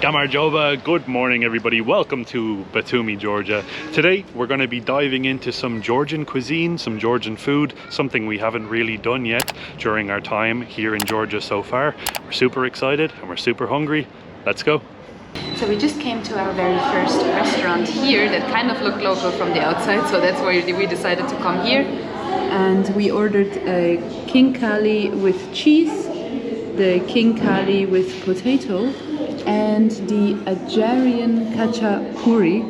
Gamarjoba, good morning everybody, welcome to Batumi, Georgia. Today we're going to be diving into some Georgian cuisine, some Georgian food, something we haven't really done yet during our time here in Georgia so far. We're super excited and we're super hungry. Let's go. So we just came to our very first restaurant here that kind of looked local from the outside, so that's why we decided to come here. And we ordered a king kali with cheese, the king kali with potato, and the Ajarian khachapuri.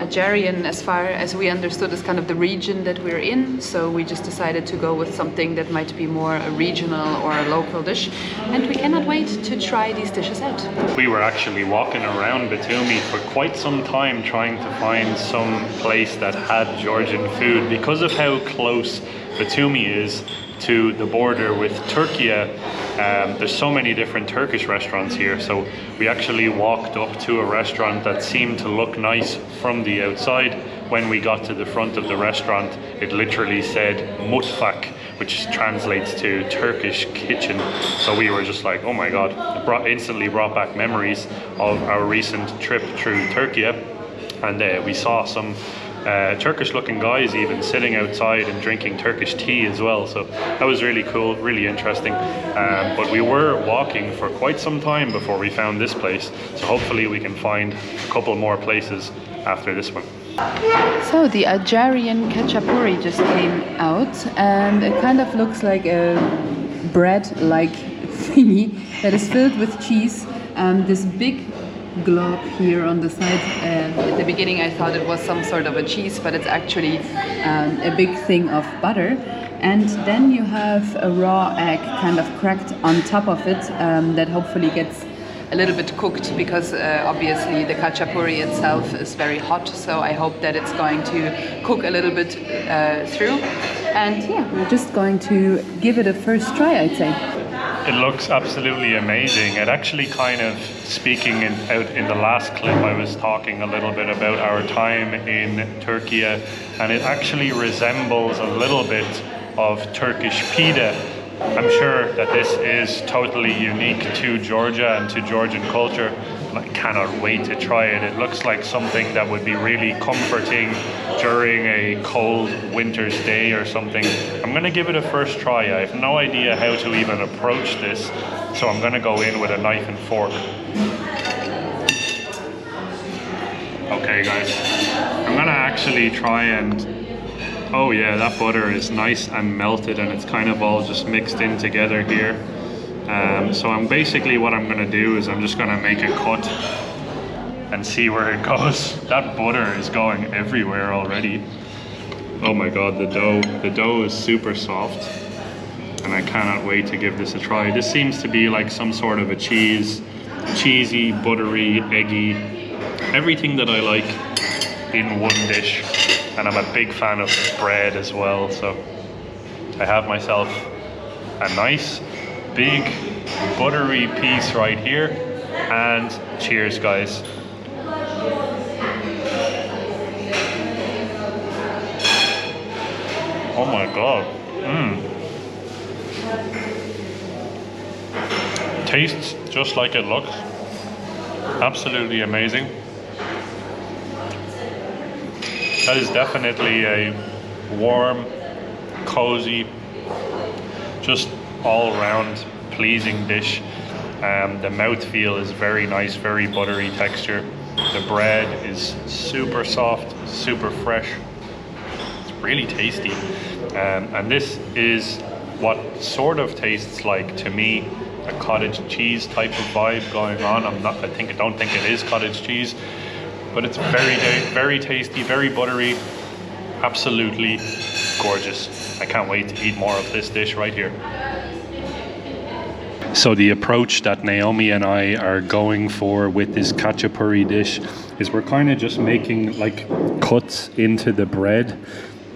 Ajarian, as far as we understood, is kind of the region that we're in, so we just decided to go with something that might be more a regional or a local dish, and we cannot wait to try these dishes out. We were actually walking around Batumi for quite some time trying to find some place that had Georgian food. Because of how close Batumi is to the border with Turkey, there's so many different Turkish restaurants here, so we actually walked up to a restaurant that seemed to look nice from the outside. When we got to the front of the restaurant, it literally said mutfak, which translates to Turkish kitchen. So we were just like, oh my god, it instantly brought back memories of our recent trip through Turkey, and we saw some Turkish looking guys even sitting outside and drinking Turkish tea as well, so that was really cool, really interesting. But we were walking for quite some time before we found this place, so hopefully we can find a couple more places after this one. So the Ajarian khachapuri just came out, and it kind of looks like a bread-like thingy that is filled with cheese. This big glob here on the side. At the beginning I thought it was some sort of a cheese, but it's actually a big thing of butter. And then you have a raw egg kind of cracked on top of it, that hopefully gets a little bit cooked, because obviously the khachapuri itself is very hot, so I hope that it's going to cook a little bit through. And yeah, we're just going to give it a first try, I'd say. It looks absolutely amazing. It actually kind of, speaking out in the last clip, I was talking a little bit about our time in Turkey, and it actually resembles a little bit of Turkish pide. I'm sure that this is totally unique to Georgia and to Georgian culture, and I cannot wait to try it. It looks like something that would be really comforting during a cold winter's day or something. I'm gonna give it a first try. I have no idea how to even approach this, so I'm gonna go in with a knife and fork. Okay guys, I'm gonna actually try and, oh yeah, that butter is nice and melted, and it's kind of all just mixed in together here. So what I'm gonna do is I'm just gonna make a cut and see where it goes. That butter is going everywhere already. Oh my god, the dough is super soft, and I cannot wait to give this a try. This seems to be like some sort of a cheesy, buttery, eggy, everything that I like in one dish. And I'm a big fan of bread as well, so I have myself a nice big buttery piece right here, and cheers guys. Oh my god. Tastes just like it looks. Absolutely amazing. That is definitely a warm, cozy, just all-round pleasing dish. The mouthfeel is very nice, very buttery texture. The bread is super soft, super fresh. It's really tasty. And this is what sort of tastes like, to me, a cottage cheese type of vibe going on. I don't think it is cottage cheese, but it's very tasty, very buttery, absolutely gorgeous. I can't wait to eat more of this dish right here. So the approach that Naomi and I are going for with this khachapuri dish is we're kind of just making like cuts into the bread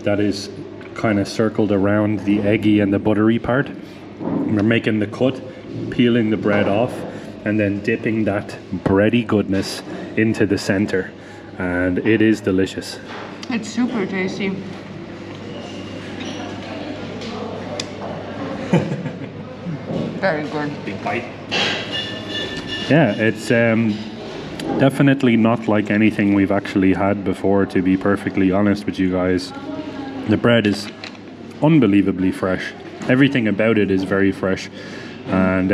that is kind of circled around the eggy and the buttery part. We're making the cut, peeling the bread off, and then dipping that bready goodness into the center, and it is delicious. It's super tasty. Very good. Big bite. Yeah, it's definitely not like anything we've actually had before, to be perfectly honest with you guys. The bread is unbelievably fresh. Everything about it is very fresh, and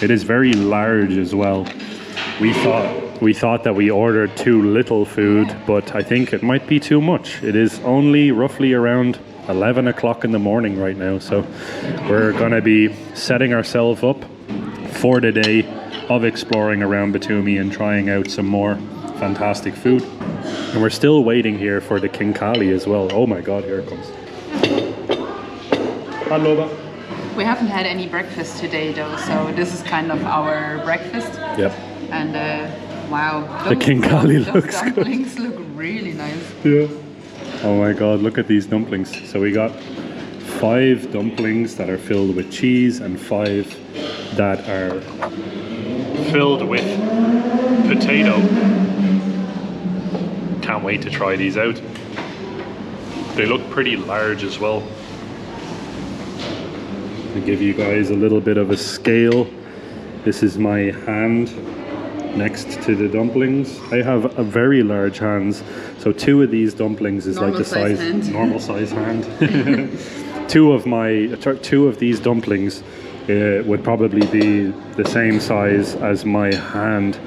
it is very large as well. We thought that we ordered too little food, but I think it might be too much. It is only roughly around 11 o'clock in the morning right now, so we're gonna be setting ourselves up for the day of exploring around Batumi and trying out some more fantastic food. And we're still waiting here for the King Kali as well. Oh my god, here it comes. Hello. We haven't had any breakfast today though, so this is kind of our breakfast. Yep. And wow, The King Kali those looks good. dumplings look really nice. Yeah. Oh my god, look at these dumplings. So we got 5 dumplings that are filled with cheese and 5 that are filled with potato. Can't wait to try these out. They look pretty large as well. I'll give you guys a little bit of a scale. This is my hand next to the dumplings. I have a very large hands, so 2 of these dumplings is like the size normal size hand. 2 of these dumplings would probably be the same size as my hand.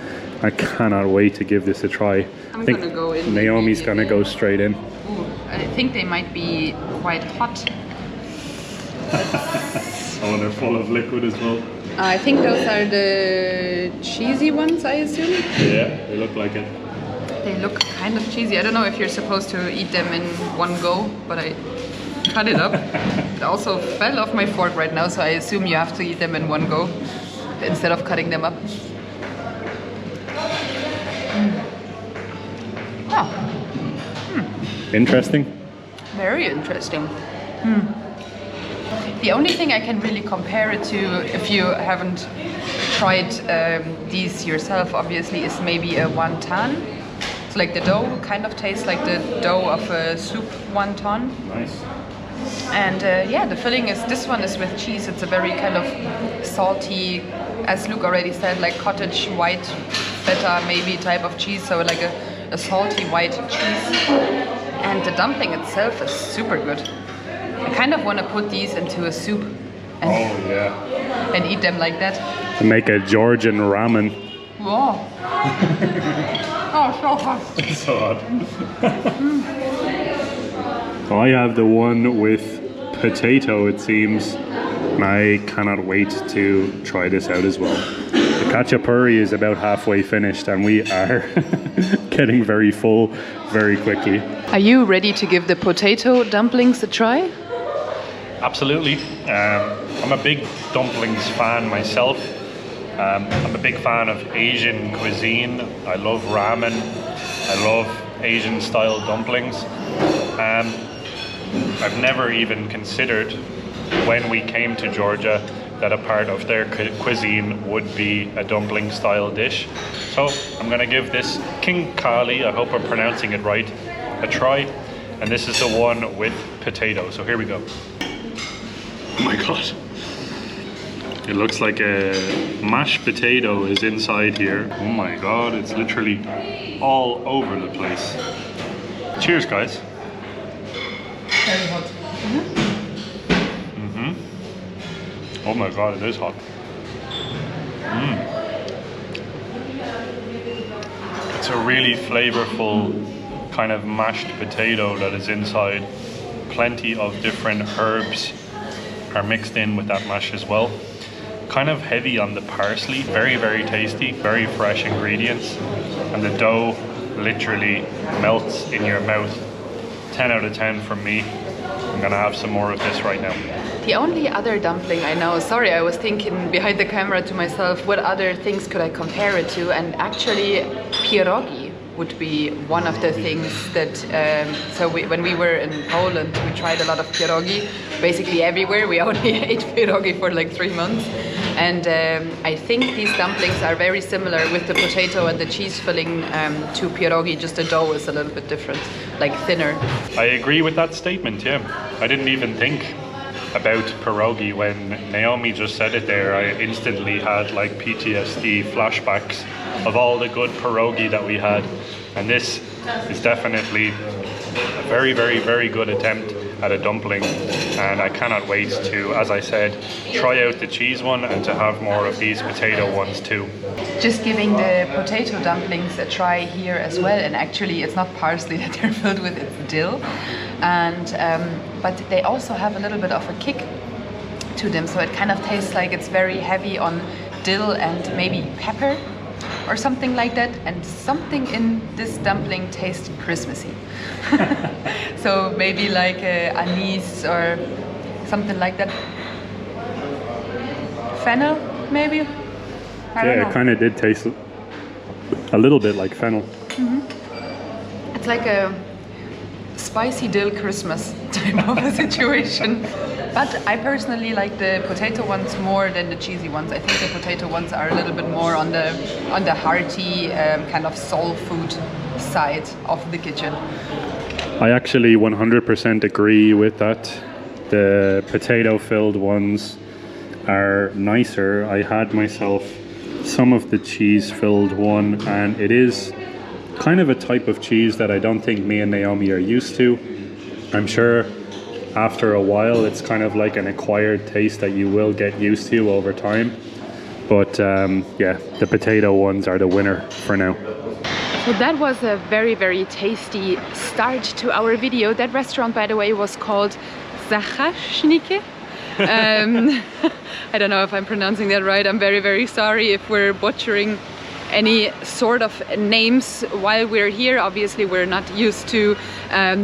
I cannot wait to give this a try. I'm gonna go in. Naomi's gonna go straight in. Ooh, I think they might be quite hot. Oh, they're full of liquid as well. I think those are the cheesy ones, I assume. Yeah, they look like it. They look kind of cheesy. I don't know if you're supposed to eat them in one go, but I cut it up. It also fell off my fork right now, so I assume you have to eat them in one go instead of cutting them up. Interesting. Very interesting. The only thing I can really compare it to, if you haven't tried these yourself, obviously, is maybe a wonton. It's like the dough kind of tastes like the dough of a soup wonton. Nice. And yeah, the filling is, this one is with cheese. It's a very kind of salty, as Luke already said, like cottage white feta maybe type of cheese. So like a salty white cheese. And the dumpling itself is super good. I kind of want to put these into a soup and eat them like that. To make a Georgian ramen. Whoa. Oh, so hot. So hot. I have the one with potato, it seems. And I cannot wait to try this out as well. The khachapuri is about halfway finished and we are getting very full very quickly. Are you ready to give the potato dumplings a try? Absolutely. I'm a big dumplings fan myself. I'm a big fan of Asian cuisine. I love ramen. I love Asian style dumplings. I've never even considered when we came to Georgia that a part of their cuisine would be a dumpling style dish. So I'm gonna give this King Kali, I hope I'm pronouncing it right, a try. And this is the one with potato. So here we go. Oh my god. It looks like a mashed potato is inside here. Oh my god, it's literally all over the place. Cheers, guys. Very hot. Oh my god, it is hot. It's a really flavorful kind of mashed potato that is inside. Plenty of different herbs are mixed in with that mash as well. Kind of heavy on the parsley, very, very tasty, very fresh ingredients. And the dough literally melts in your mouth. 10 out of 10 from me. I'm gonna have some more of this right now. The only other dumpling I know, sorry, I was thinking behind the camera to myself, what other things could I compare it to? And actually, pierogi would be one of the things that, when we were in Poland, we tried a lot of pierogi, basically everywhere. We only ate pierogi for like 3 months. And I think these dumplings are very similar with the potato and the cheese filling to pierogi, just the dough is a little bit different, like thinner. I agree with that statement, yeah. I didn't even think about pierogi. When Naomi just said it there, I instantly had like PTSD flashbacks of all the good pierogi that we had. And this is definitely a very, very, very good attempt at a dumpling, and I cannot wait to, as I said, try out the cheese one and to have more of these potato ones too. Just giving the potato dumplings a try here as well, and actually it's not parsley that they're filled with, it's dill, and but they also have a little bit of a kick to them, so it kind of tastes like it's very heavy on dill and maybe pepper or something like that, and something in this dumpling tastes Christmassy. So maybe like anise or something like that. Fennel, maybe? I don't know. It kind of did taste a little bit like fennel. It's like a spicy dill Christmas type of a situation. But I personally like the potato ones more than the cheesy ones. I think the potato ones are a little bit more on the hearty kind of soul food side of the kitchen. I actually 100% agree with that. The potato filled ones are nicer. I had myself some of the cheese filled one, and it is kind of a type of cheese that I don't think me and Naomi are used to. I'm sure after a while it's kind of like an acquired taste that you will get used to over time. But yeah, the potato ones are the winner for now. So that was a very, very tasty start to our video. That restaurant, by the way, was called Zachaschnike. I don't know if I'm pronouncing that right. I'm very, very sorry if we're butchering any sort of names while we're here. Obviously, we're not used to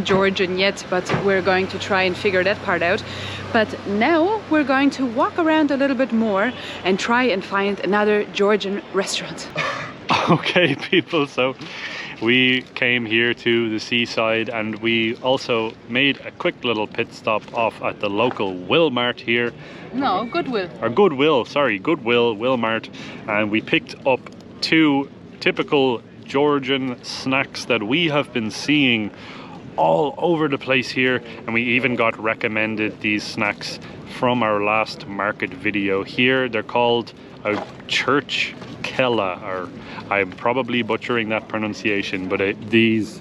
Georgian yet, but we're going to try and figure that part out. But now we're going to walk around a little bit more and try and find another Georgian restaurant. Okay, people, so we came here to the seaside, and we also made a quick little pit stop off at the local Wilmart here. No, Goodwill. Or Goodwill, sorry, Goodwill, Wilmart. And we picked up two typical Georgian snacks that we have been seeing all over the place here, and we even got recommended these snacks from our last market video here. They're called a church kella, or I'm probably butchering that pronunciation, but these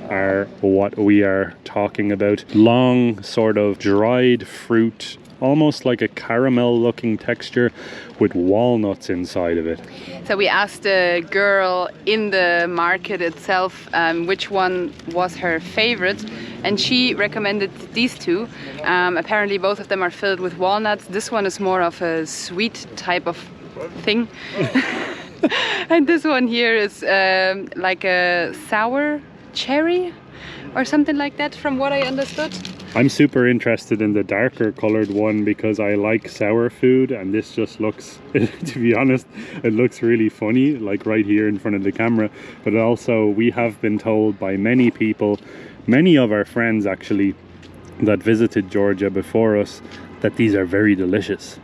are what we are talking about. Long sort of dried fruit, almost like a caramel looking texture with walnuts inside of it. So we asked the girl in the market itself which one was her favorite, and she recommended these two. Apparently both of them are filled with walnuts. This one is more of a sweet type of thing. And this one here is like a sour cherry or something like that, from what I understood. I'm super interested in the darker colored one because I like sour food, and this just looks, to be honest, it looks really funny, like right here in front of the camera. But also we have been told by many people, many of our friends actually, that visited Georgia before us, that these are very delicious.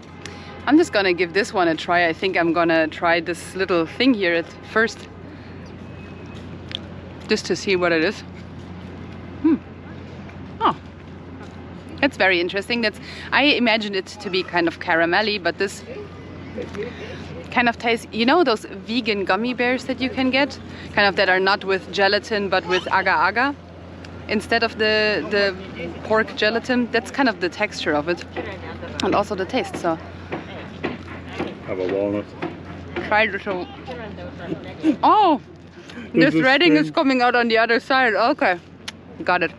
I'm just gonna give this one a try. I think I'm gonna try this little thing here at first, just to see what it is. Oh, it's very interesting. I imagined it to be kind of caramelly, but this kind of tastes, you know, those vegan gummy bears that you can get, kind of that are not with gelatin but with agar-agar instead of the pork gelatin. That's kind of the texture of it, and also the taste. So have a walnut. try this. Oh, this redding is coming out on the other side. Okay, got it.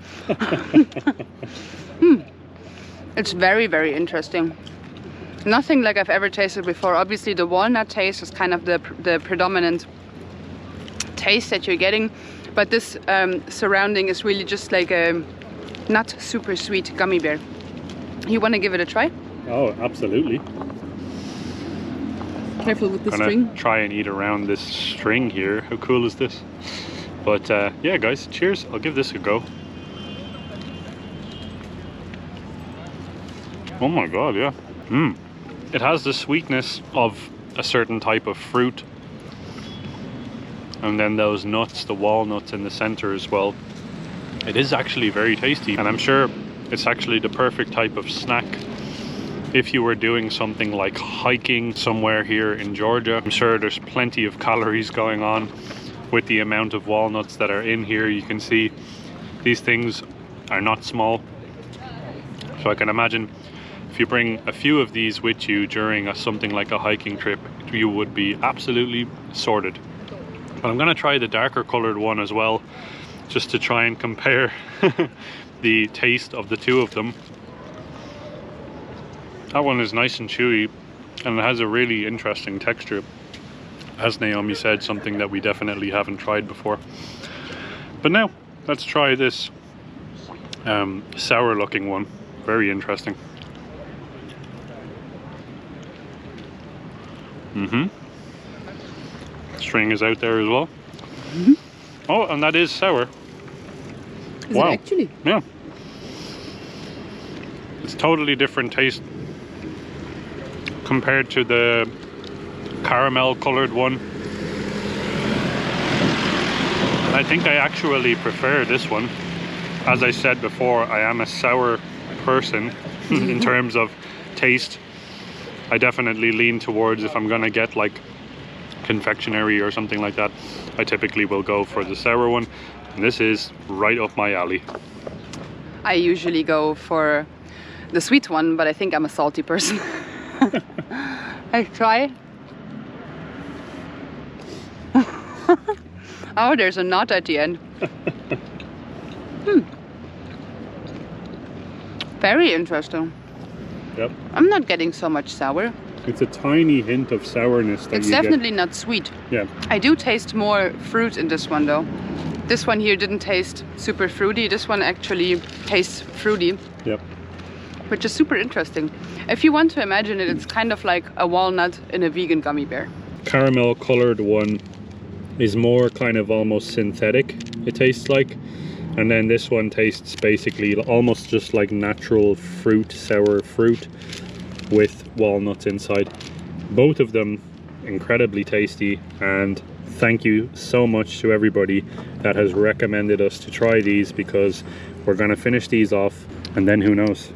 It's very, very interesting. Nothing like I've ever tasted before. Obviously the walnut taste is kind of the predominant taste that you're getting, but this surrounding is really just like a not super sweet gummy bear. You want to give it a try? Oh, absolutely. Careful with the Gonna string. try and eat around this string here. How cool is this? But yeah, guys, cheers. I'll give this a go. Oh my god, yeah. It has the sweetness of a certain type of fruit, and then those nuts, the walnuts in the center as well. It is actually very tasty, and I'm sure it's actually the perfect type of snack if you were doing something like hiking somewhere here in Georgia. I'm sure there's plenty of calories going on with the amount of walnuts that are in here. You can see these things are not small. So I can imagine if you bring a few of these with you during something like a hiking trip, you would be absolutely sorted. But I'm gonna try the darker colored one as well, just to try and compare the taste of the two of them. That one is nice and chewy, and it has a really interesting texture. As Naomi said, something that we definitely haven't tried before. But now, let's try this sour looking one. Very interesting. String is out there as well. Oh, and that is sour. Is it actually? Yeah. It's totally different taste compared to the caramel colored one. I think I actually prefer this one. As I said before, I am a sour person in terms of taste. I definitely lean towards, if I'm gonna get like confectionery or something like that, I typically will go for the sour one. And this is right up my alley. I usually go for the sweet one, but I think I'm a salty person. I try. Oh, there's a knot at the end. Very interesting. Yep. I'm not getting so much sour. It's a tiny hint of sourness that It's you definitely get. not sweet. Yeah. I do taste more fruit in this one though. This one here didn't taste super fruity. This one actually tastes fruity. Yep. Which is super interesting. If you want to imagine it, it's kind of like a walnut in a vegan gummy bear. Caramel colored one is more kind of almost synthetic, it tastes like. And then this one tastes basically almost just like natural fruit, sour fruit with walnuts inside. Both of them incredibly tasty, and thank you so much to everybody that has recommended us to try these, because we're gonna finish these off and then who knows.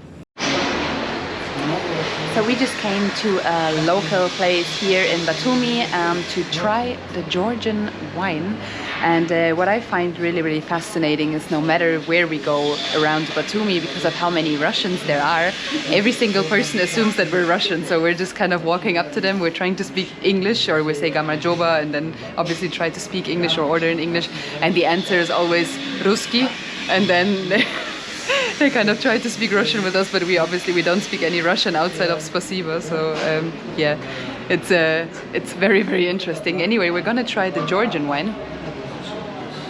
So we just came to a local place here in Batumi to try the Georgian wine. And what I find really fascinating is no matter where we go around Batumi, because of how many Russians there are, every single person assumes that we're Russian. So we're just kind of walking up to them, we're trying to speak English, or we say Gamrajoba, and then obviously try to speak English or order in English. And the answer is always Ruski. And then they kind of try to speak Russian with us, but we don't speak any Russian outside of Spasiba. So yeah, it's very interesting. Anyway, we're gonna try the Georgian wine.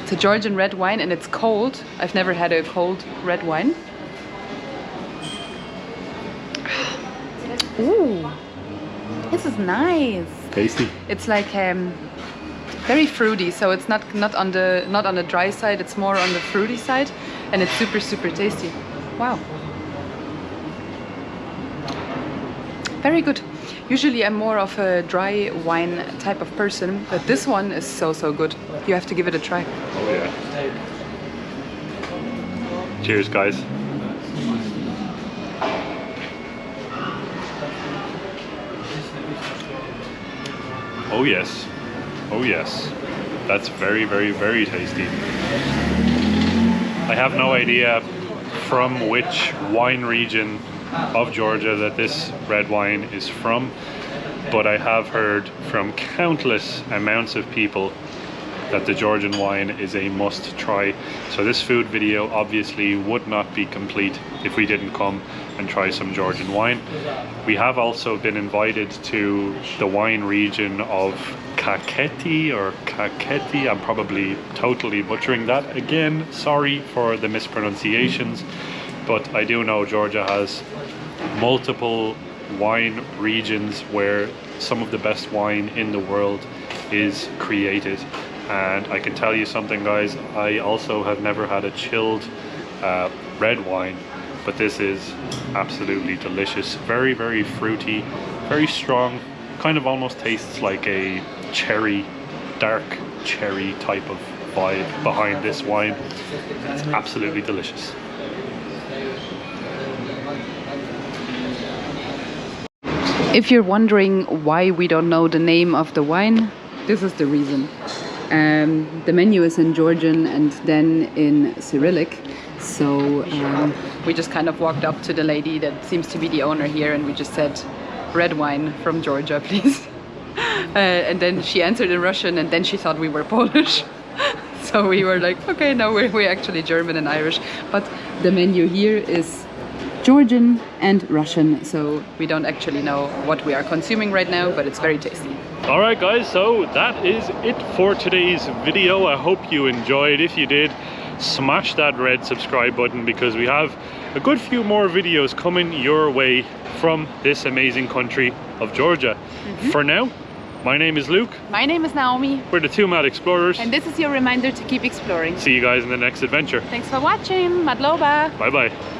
It's a Georgian red wine, and it's cold. I've never had a cold red wine. Ooh, this is nice. Tasty. It's like very fruity, so it's not on the dry side. It's more on the fruity side, and it's super tasty. Wow. Very good. Usually I'm more of a dry wine type of person, but this one is so good. You have to give it a try. Oh yeah. Cheers, guys. Oh yes. Oh yes. That's very tasty. I have no idea from which wine region of Georgia that this red wine is from, but I have heard from countless amounts of people that the Georgian wine is a must try. So this food video obviously would not be complete if we didn't come and try some Georgian wine. We have also been invited to the wine region of Kakheti or Kakheti. I'm probably totally butchering that again. Sorry for the mispronunciations, but I do know Georgia has multiple wine regions where some of the best wine in the world is created. And I can tell you something, guys, I also have never had a chilled red wine, but this is absolutely delicious. Very fruity, very strong, kind of almost tastes like a cherry, dark cherry type of vibe behind this wine. It's absolutely delicious. If you're wondering why we don't know the name of the wine, this is the reason. The menu is in Georgian and then in Cyrillic. So we just kind of walked up to the lady that seems to be the owner here and we just said, red wine from Georgia, please. And then she answered in Russian and then she thought we were Polish. So we were like, okay, no, we're actually German and Irish. But the menu here is Georgian and Russian, so we don't actually know what we are consuming right now, but it's very tasty. Alright guys, so that is it for today's video. I hope you enjoyed. If you did, smash that red subscribe button because we have a good few more videos coming your way from this amazing country of Georgia. For now, my name is Luke. My name is Naomi. We're the Two Mad Explorers. And this is your reminder to keep exploring. See you guys in the next adventure. Thanks for watching. Madloba. Bye bye.